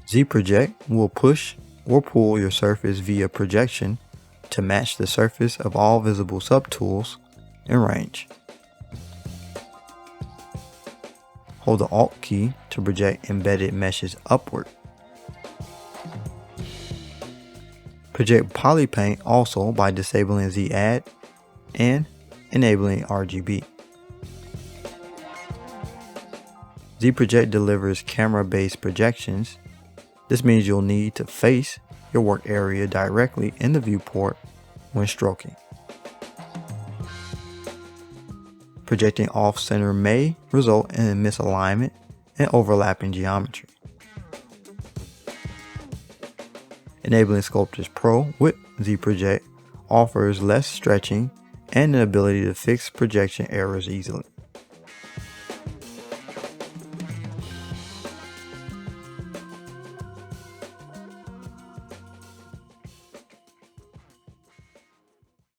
ZProject will push or pull your surface via projection to match the surface of all visible subtools in range. Hold the Alt key to project embedded meshes upward. Project polypaint also by disabling Z-Add and enabling RGB. ZProject delivers camera-based projections. This means you'll need to face your work area directly in the viewport when stroking. Projecting off-center may result in misalignment and overlapping geometry. Enabling Sculptris Pro with ZProject offers less stretching and the ability to fix projection errors easily.